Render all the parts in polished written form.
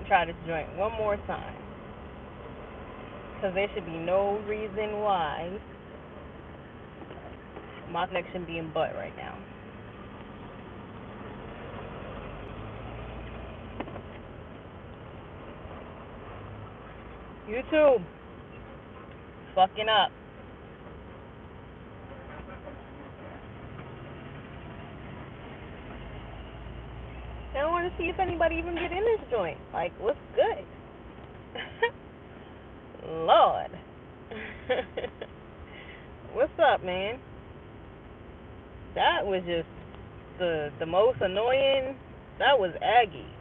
try this joint one more time. Because there should be no reason why my connection being butt right now. YouTube, fucking up. I don't want to see if anybody even get in this joint. Like, what's good? Lord. What's up, man? That was just the most annoying. That was Aggie.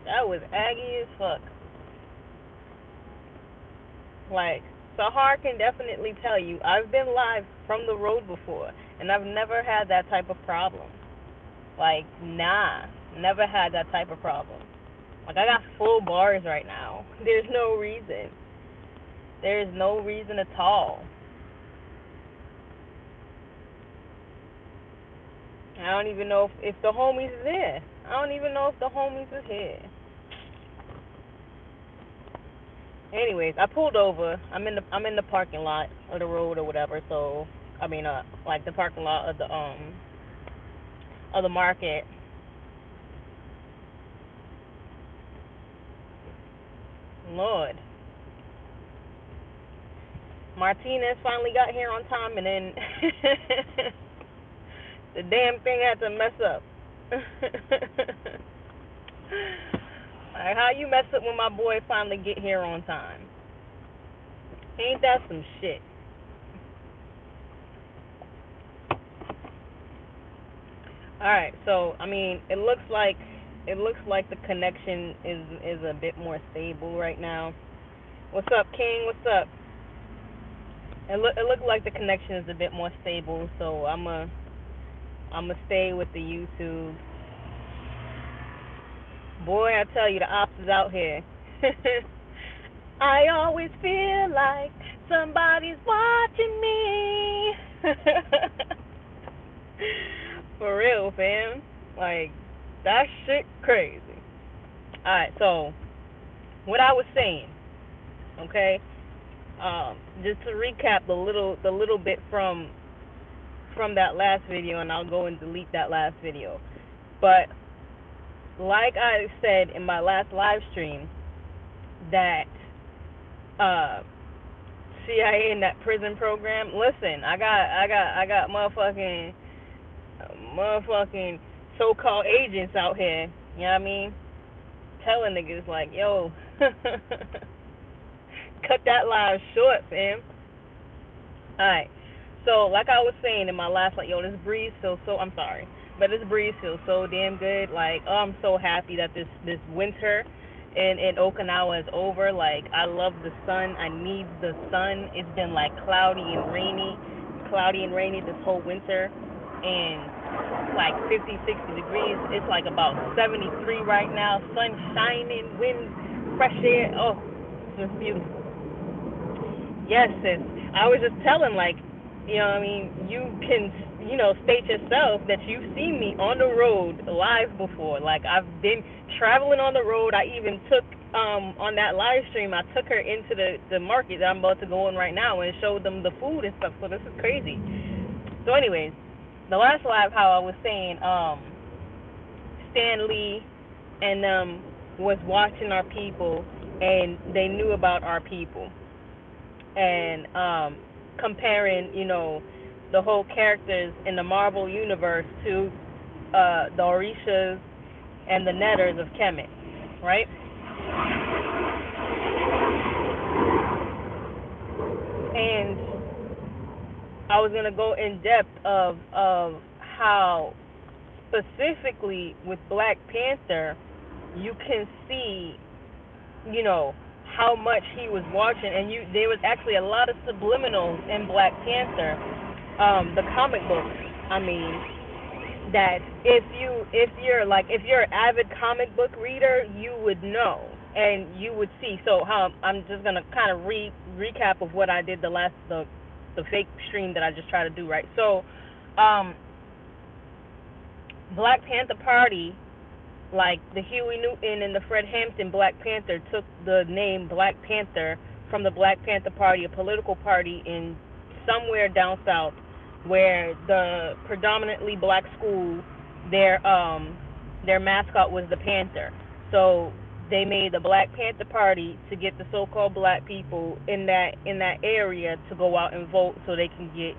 That was Aggie as fuck. Like, Sahar can definitely tell you, I've been live from the road before, and I've never had that type of problem. Like, nah, never had that type of problem. Like, I got full bars right now. There's no reason. There is no reason at all. I don't even know if the homies is here. I don't even know if the homies is here. Anyways, I pulled over. I'm in the parking lot of the road or whatever. So I mean, like the parking lot of the market. Lord, Martinez finally got here on time, and then the damn thing had to mess up. Like, how you mess up when my boy finally get here on time? Ain't that some shit? All right, so I mean, it looks like the connection is a bit more stable right now. What's up, King? What's up? It looked like the connection is a bit more stable, so I'm a stay with the YouTube. Boy, I tell you, the ops is out here. I always feel like somebody's watching me. For real, fam. Like, that shit crazy. Alright, so what I was saying, okay? Just to recap the little bit from that last video, and I'll go and delete that last video. But like I said in my last live stream, that uh CIA in that prison program. Listen, I got motherfucking so-called agents out here. You know what I mean? Telling niggas like, yo, cut that live short, fam. All right. So, like I was saying in my last, like, yo, this breeze feels so. I'm sorry, but this breeze feels so damn good. Like, oh, I'm so happy that this winter in Okinawa is over. Like, I love the sun. I need the sun. It's been like cloudy and rainy this whole winter, and like 50, 60 degrees. It's like about 73 right now. Sun shining, wind, fresh air. Oh, it's just beautiful. Yes, sis. I was just telling, like, you know what I mean? You can, state yourself that you've seen me on the road live before. Like, I've been traveling on the road. I even took, on that live stream, I took her into the market that I'm about to go in right now and showed them the food and stuff. So this is crazy. So anyways, the last live, how I was saying, Stan Lee and was watching our people, and they knew about our people, and comparing, the whole characters in the Marvel universe to the Orishas and the Netters of Kemet, right? And I was gonna go in depth of how specifically with Black Panther you can see, you know, how much he was watching, and there was actually a lot of subliminals in Black Panther, the comic books. I mean, that if you're an avid comic book reader, you would know and you would see. So how I'm just gonna kind of recap of what I did the fake stream that I just tried to do, right. So, Black Panther Party Like the Huey Newton and the Fred Hampton Black Panther took the name Black Panther from the Black Panther Party, a political party in somewhere down south, where the predominantly black school, their mascot was the panther. So they made the Black Panther Party to get the so-called black people in that area to go out and vote, so they can get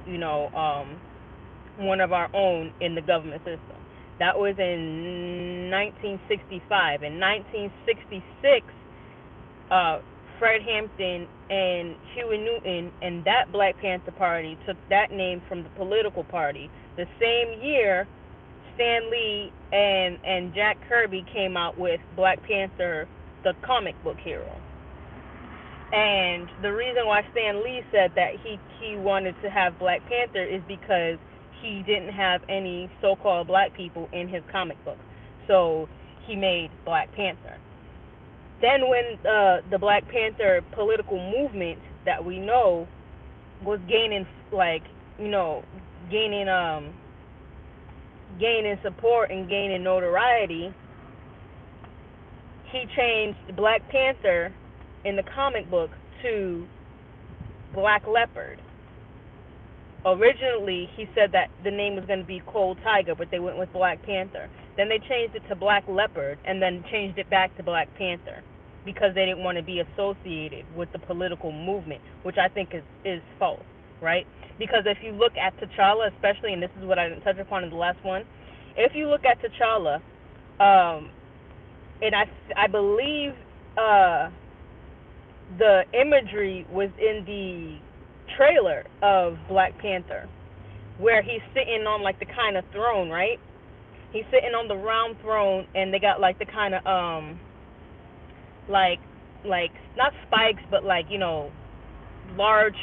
one of our own in the government system. That was in 1965. In 1966, Fred Hampton and Huey Newton and that Black Panther Party took that name from the political party. The same year, Stan Lee and Jack Kirby came out with Black Panther, the comic book hero. And the reason why Stan Lee said that he wanted to have Black Panther is because he didn't have any so-called black people in his comic books. So he made Black Panther. Then when the Black Panther political movement that we know was gaining, like, gaining gaining support and gaining notoriety, he changed Black Panther in the comic book to Black Leopard. Originally, he said that the name was going to be Cold Tiger, but they went with Black Panther. Then they changed it to Black Leopard, and then changed it back to Black Panther because they didn't want to be associated with the political movement, which I think is false, right? Because if you look at T'Challa, especially, and this is what I didn't touch upon in the last one, if you look at T'Challa, and I believe the imagery was in the trailer of Black Panther, where he's sitting on like the kind of throne, right? He's sitting on the round throne, and they got like the kind of like not spikes, but like large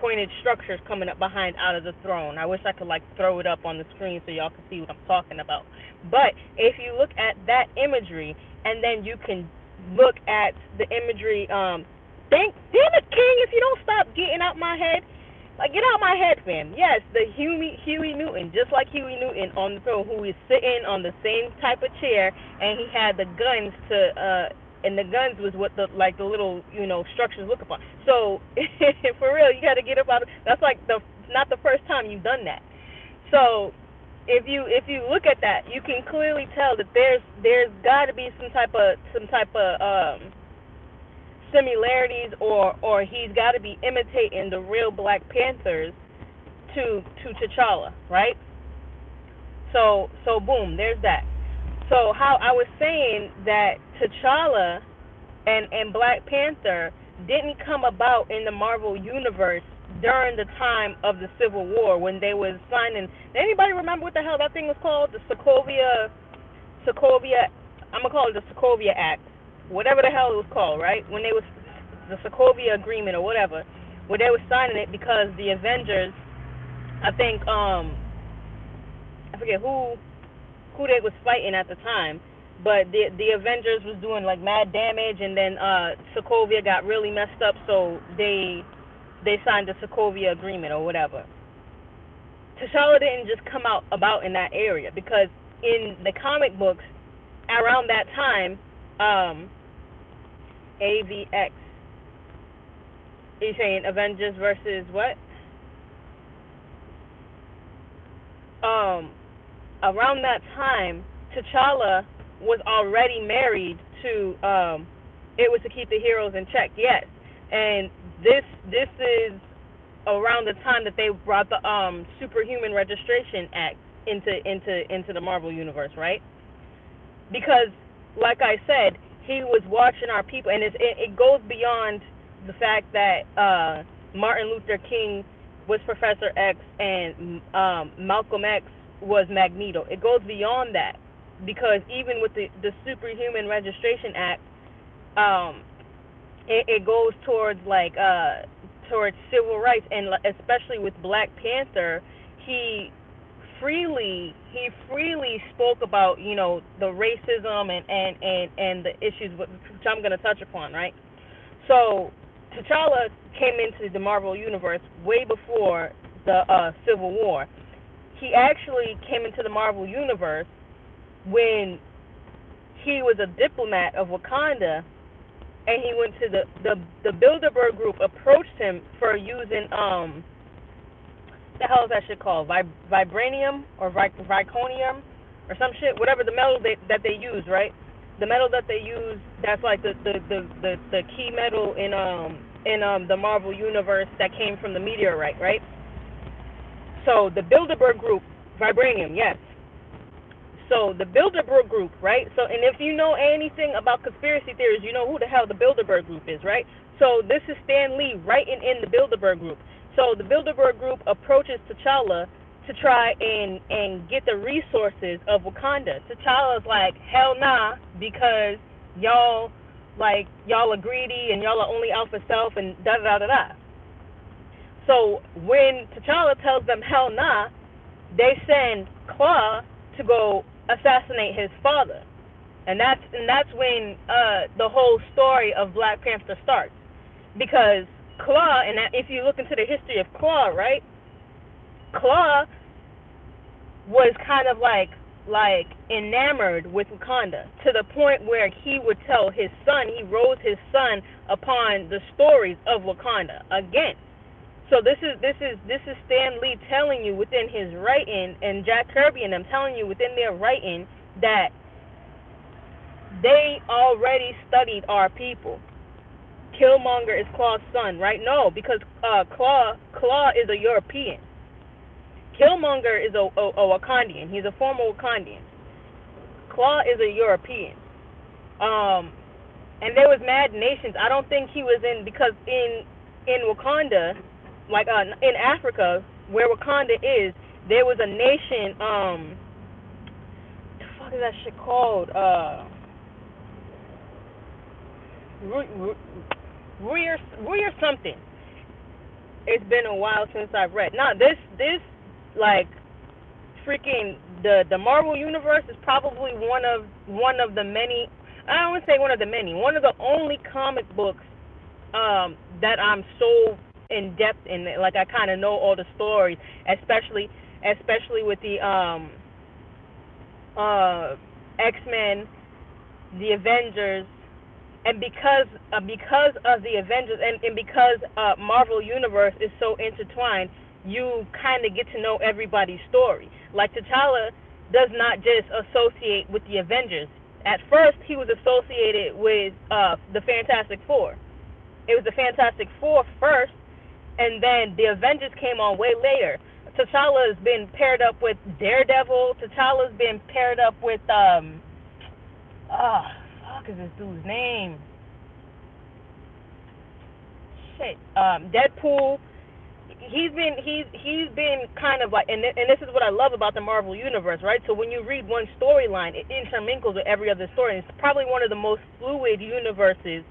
pointed structures coming up behind out of the throne. I wish I could like throw it up on the screen so y'all can see what I'm talking about. But if you look at that imagery, and then you can look at the imagery, damn it, King, if you don't stop getting out my head. Like, get out my head, fam. Yes, the Huey Newton, just like Huey Newton on the throne, who is sitting on the same type of chair, and he had the guns and the guns was what the little structures look upon. So for real, you got to get up out of. That's like not the first time you've done that. So if you look at that, you can clearly tell that there's got to be some type of similarities, or he's got to be imitating the real Black Panthers to T'Challa, right? So boom, there's that. So how I was saying that T'Challa and Black Panther didn't come about in the Marvel universe during the time of the Civil War, when they was signing. Anybody remember what the hell that thing was called? The Sokovia. I'm gonna call it the Sokovia Act, whatever the hell it was called, right? When they was the Sokovia Agreement or whatever, where they were signing it because the Avengers, I think, I forget who they was fighting at the time, but the Avengers was doing like mad damage, and then Sokovia got really messed up, so they signed the Sokovia Agreement or whatever. T'Challa didn't just come about in that area, because in the comic books around that time, AVX. Are you saying Avengers versus what? Around that time, T'Challa was already married to. It was to keep the heroes in check, yes. And this is around the time that they brought the Superhuman Registration Act into the Marvel universe, right? Because, like I said, he was watching our people, and it goes beyond the fact that Martin Luther King was Professor X and Malcolm X was Magneto. It goes beyond that, because even with the Superhuman Registration Act, it goes towards towards civil rights, and especially with Black Panther, he freely spoke about the racism and the issues which I'm going to touch upon, right? So T'Challa came into the Marvel universe way before the Civil War. He actually came into the Marvel universe when he was a diplomat of Wakanda, and he went to the Bilderberg group approached him for using the hell is that shit called? Vibranium or Viconium or some shit, whatever the metal that they use, right? The metal that they use, that's like the key metal in the Marvel universe that came from the meteorite, right? So the Bilderberg group, vibranium, yes. So the Bilderberg group, right? So, and if you know anything about conspiracy theories, you know who the hell the Bilderberg group is, right? So this is Stan Lee writing in the Bilderberg group. So the Bilderberg group approaches T'Challa to try and get the resources of Wakanda. T'Challa's like, hell nah, because y'all are greedy and y'all are only out for self and da da da da. So when T'Challa tells them hell nah, they send Claw to go assassinate his father, and that's when the whole story of Black Panther starts, because Claw, and if you look into the history of Claw, right, Claw was kind of like enamored with Wakanda to the point where he would tell his son, he rose his son upon the stories of Wakanda again. So this is Stan Lee telling you within his writing, and Jack Kirby and them telling you within their writing that they already studied our people. Killmonger is Claw's son, right? No, because Claw is a European. Killmonger is a Wakandian. He's a former Wakandian. Claw is a European. And there was mad nations. I don't think he was in, because in Wakanda, like in Africa, where Wakanda is, there was a nation. The fuck is that shit called? Rui or something. It's been a while since I've read. Now this like freaking the Marvel universe is probably one of the many. I don't want to say one of the many. One of the only comic books that I'm so in depth in. Like I kind of know all the stories, especially with the X-Men, the Avengers. And because of the Avengers, and because Marvel Universe is so intertwined, you kind of get to know everybody's story. Like T'Challa does not just associate with the Avengers. At first, he was associated with the Fantastic Four. It was the Fantastic Four first, and then the Avengers came on way later. T'Challa has been paired up with Daredevil. T'Challa's been paired up with fuck is this dude's name? Shit. Deadpool. He's been kind of like, and this is what I love about the Marvel universe, right? So when you read one storyline, it intermingles with every other story. And it's probably one of the most fluid universes.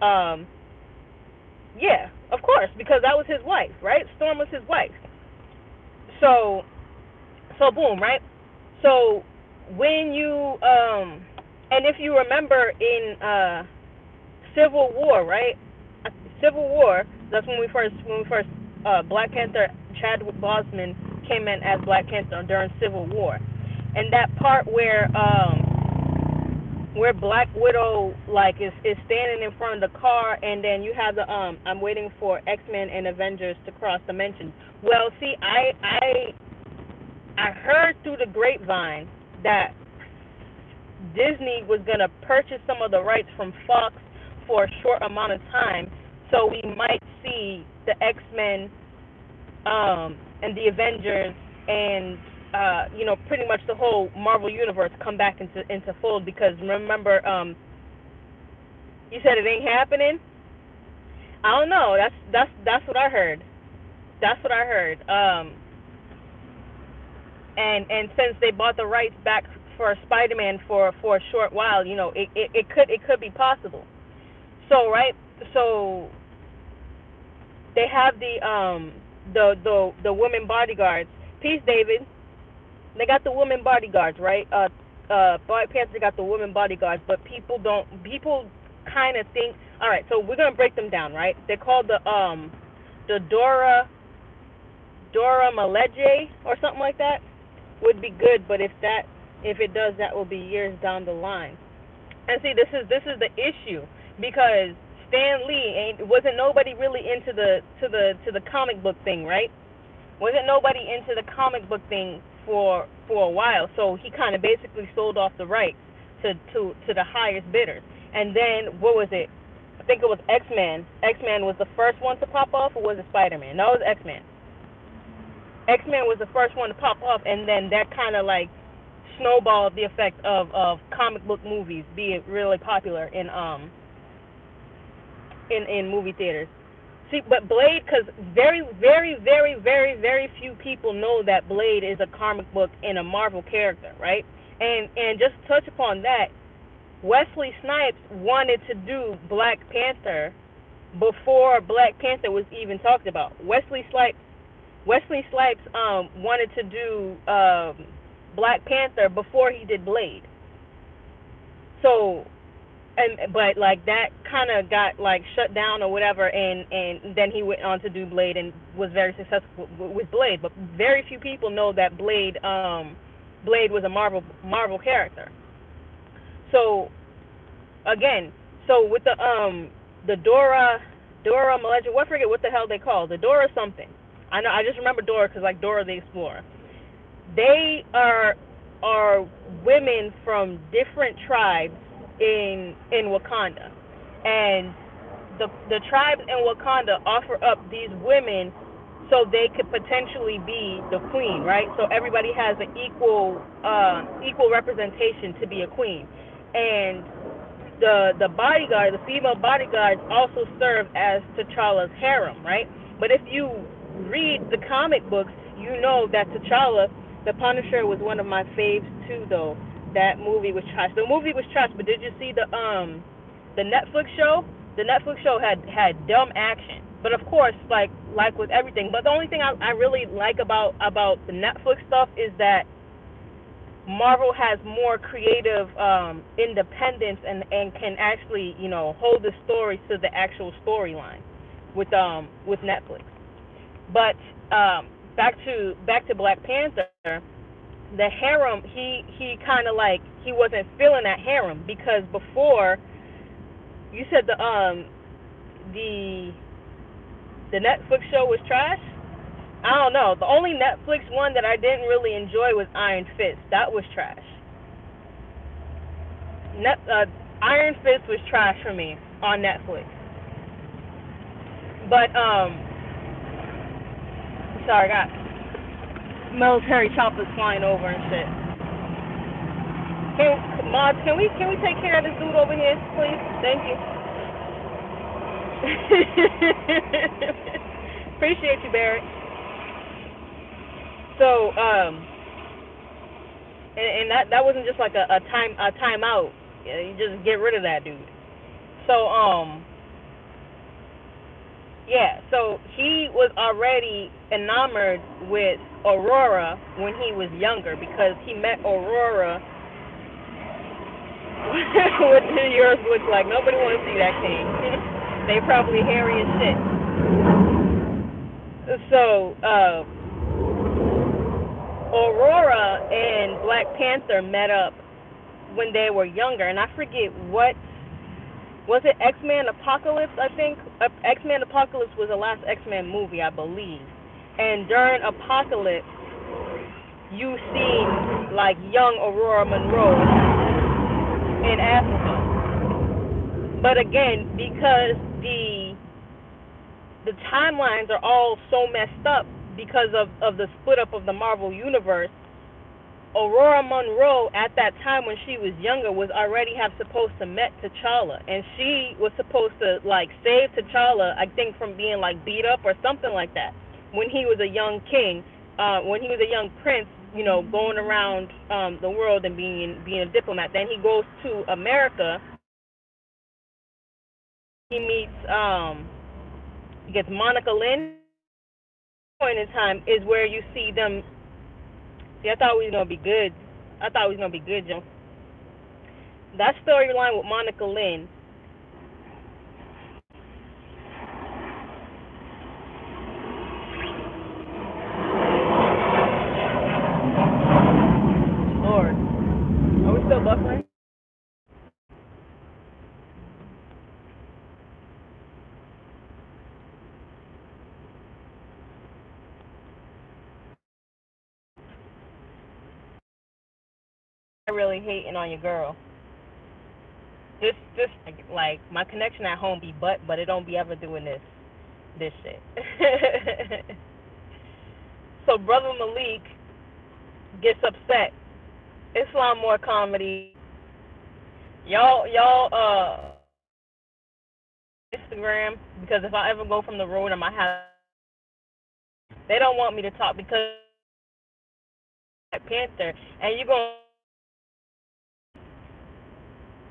Yeah, of course, because that was his wife, right? Storm was his wife. So boom, right? So when you and if you remember in Civil War, right? Civil War. That's when we first Black Panther, Chadwick Boseman came in as Black Panther during Civil War, and that part where Black Widow like is standing in front of the car, and then you have the I'm waiting for X-Men and Avengers to cross dimensions. Well, see, I heard through the grapevine that Disney was gonna purchase some of the rights from Fox for a short amount of time, so we might see the X-Men and the Avengers and pretty much the whole Marvel universe come back into fold. Because remember, you said it ain't happening. I don't know. That's what I heard. That's what I heard. And since they bought the rights back for Spider-Man for a short while, it could be possible. So right, so they have the women bodyguards. Peace, David. They got the women bodyguards, right? Black Panther got the women bodyguards, but people kind of think. All right, so we're gonna break them down, right? They're called the Dora Milaje or something like that. Would be good, but if it does, that will be years down the line. And see, this is the issue because Stan Lee wasn't nobody really into the comic book thing, right? Wasn't nobody into the comic book thing for a while, so he kind of basically sold off the rights to the highest bidders. And then what was it? I think it was X-Men. X-Men was the first one to pop off, or was it Spider-Man? No, it was X-Men. X-Men was the first one to pop off, and then that kind of like snowballed the effect of comic book movies being really popular in movie theaters. See, but Blade, because very, very, very, very, very few people know that Blade is a comic book and a Marvel character, right? And just to touch upon that, Wesley Snipes wanted to do Black Panther before Black Panther was even talked about. Wesley Snipes wanted to do Black Panther before he did Blade. So, but like that kind of got like shut down or whatever, and then he went on to do Blade and was very successful with Blade. But very few people know that Blade was a Marvel character. So again, so with the Dora Milaje, I forget what the hell they call the Dora something. I just remember Dora because like Dora the Explorer. They are women from different tribes in Wakanda, and the tribes in Wakanda offer up these women so they could potentially be the queen, right? So everybody has an equal representation to be a queen, and the bodyguard, the female bodyguards, also serve as T'Challa's harem, right? But if you read the comic books, you know that T'Challa, the Punisher, was one of my faves too, though. That movie was trash. The movie was trash, but did you see the Netflix show? The Netflix show had dumb action, but of course, like with everything. But the only thing I really like about the Netflix stuff is that Marvel has more creative independence and can actually hold the story to the actual storyline with Netflix. But back to Black Panther, the harem, he kind of like he wasn't feeling that harem because before you said the Netflix show was trash. I don't know. The only Netflix one that I didn't really enjoy was Iron Fist. That was trash. Iron Fist was trash for me on Netflix. But sorry, I got military choppers flying over and shit. Mods, can we take care of this dude over here, please? Thank you. Appreciate you, Barrett. So, and that wasn't just like a timeout. You just get rid of that dude. So, yeah. So he was already enamored with Aurora when he was younger because he met Aurora what yours looks like. Nobody wants to see that king. They probably hairy as shit. So, Aurora and Black Panther met up when they were younger, and I forget what was it. X-Men Apocalypse, I think. X-Men Apocalypse was the last X-Men movie, I believe. And during Apocalypse, you see like young Aurora Monroe in Africa. But again, because the timelines are all so messed up because of the split up of the Marvel universe, Aurora Monroe at that time when she was younger was already supposed to met T'Challa, and she was supposed to like save T'Challa, I think, from being like beat up or something like that when he was a young king, when he was a young prince, going around the world and being a diplomat. Then he goes to America. He meets he gets Monica Lynn. Point in time is where you see them. See, I thought we was gonna be good. Joe. That storyline with Monica Lynn. Lord, are we still buffering? really hating on your girl. Just like my connection at home be but it don't be ever doing this shit. So brother Malik gets upset. Islam more comedy. Y'all Instagram, because if I ever go from the road I might have, they don't want me to talk because Black Panther and you going,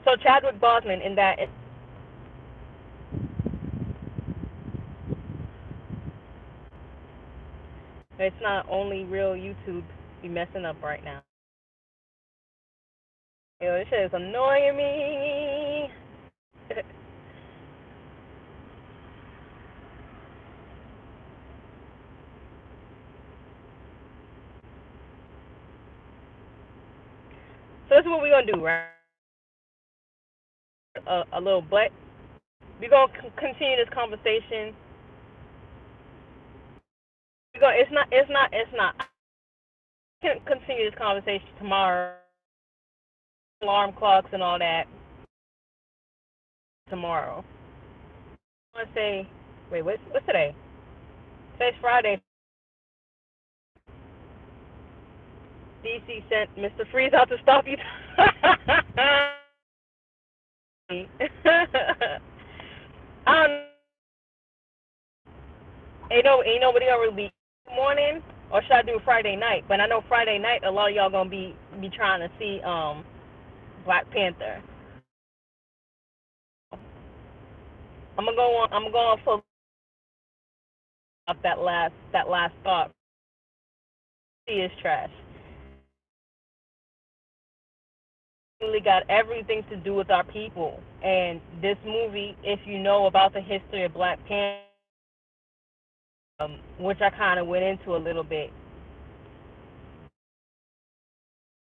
so Chadwick Boseman in that, it's not only real YouTube be messing up right now. Yo, this shit is annoying me. So this is what we're gonna do, right? A little butt. We're gonna continue this conversation. We're gonna, it's not. I can continue this conversation tomorrow. Alarm clocks and all that tomorrow. I want to say, wait, what's today? Today's Friday. DC sent Mr. Freeze out to stop you. I don't, ain't nobody gonna really be morning, or should I do Friday night? But I know Friday night a lot of y'all gonna be trying to see Black Panther. I'm gonna go on full up that last thought. He is trash. Really got everything to do with our people. And this movie, if you know about the history of Black Panther, which I kind of went into a little bit.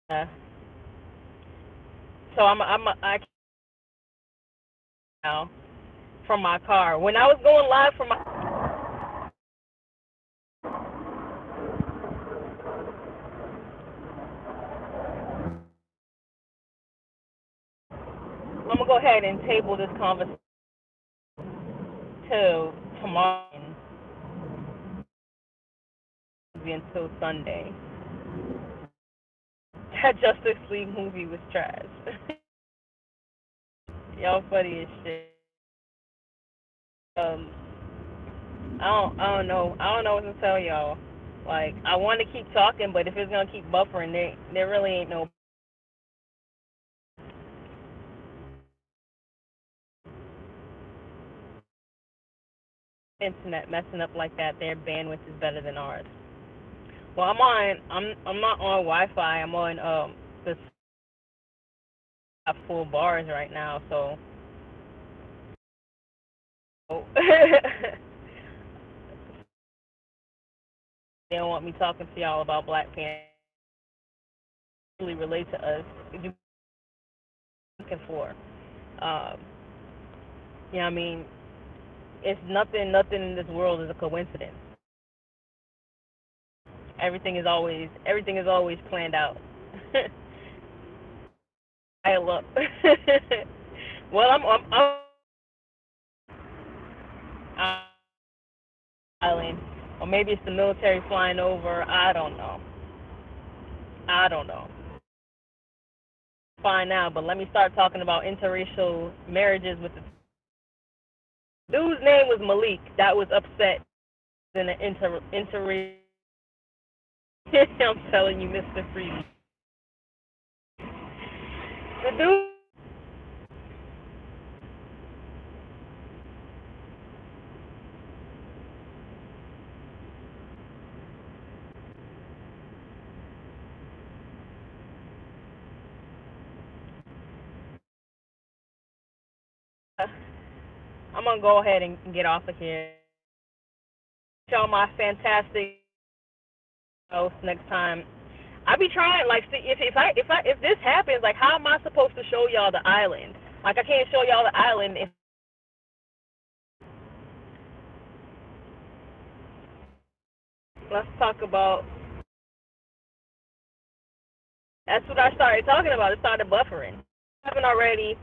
Uh, so I now from my car when I was going live from my. I'm gonna go ahead and table this conversation till tomorrow until Sunday. That Justice League movie was trash. Y'all funny as shit. Um, I don't know what to tell y'all. Like I want to keep talking, but if it's gonna keep buffering, there really ain't no internet messing up like that. Their bandwidth is better than ours. Well, I'm not on Wi-Fi. I'm on the full bars right now, so they don't want me talking to y'all about Black Panther. Really relate to us. You looking for? Um, you know what I mean? It's nothing in this world is a coincidence. Everything is always planned out. I look. Well, I'm island, or maybe it's the military flying over. I don't know. I don't know. Fine now, but let me start talking about interracial marriages with the dude's name was Malik. That was upset in the interracial. I'm telling you, Mr. Freeze. The dude. I'm gonna go ahead and get off of here. Show my fantastic host next time. I be trying, like, see, if this happens, like, how am I supposed to show y'all the island? Like, I can't show y'all the island if. Let's talk about That's what I started talking about. It started buffering. If you haven't already,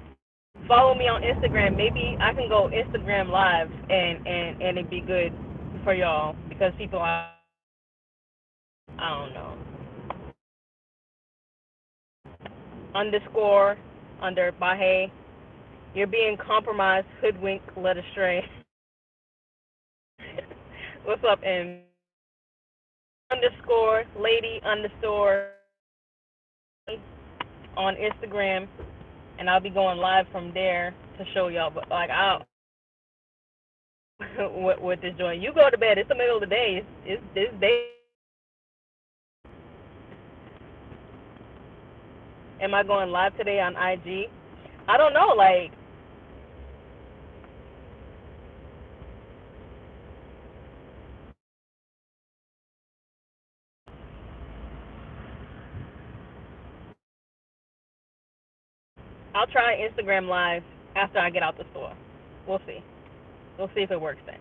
follow me on Instagram. Maybe I can go Instagram live and it'd be good for y'all because people I don't know underscore under Bahe. You're being compromised, hoodwinked, led astray. What's up, M? Underscore lady underscore on Instagram, and I'll be going live from there to show y'all. But like, I'll with this joint, you go to bed. It's the middle of the day. It's this day. Am I going live today on IG? I don't know. Like, I'll try Instagram live after I get out the store. We'll see. We'll see if it works then.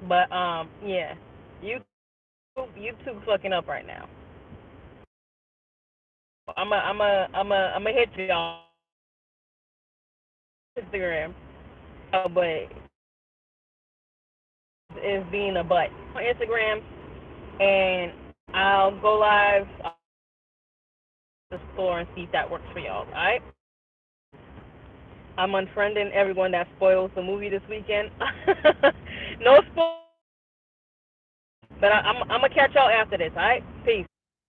But yeah, YouTube fucking up right now. I'm a hit y'all Instagram. But is being a butt on Instagram, and I'll go live on the store and see if that works for y'all. All right. I'm unfriending everyone that spoils the movie this weekend. No spoil, but I'm gonna catch y'all after this. All right. Peace.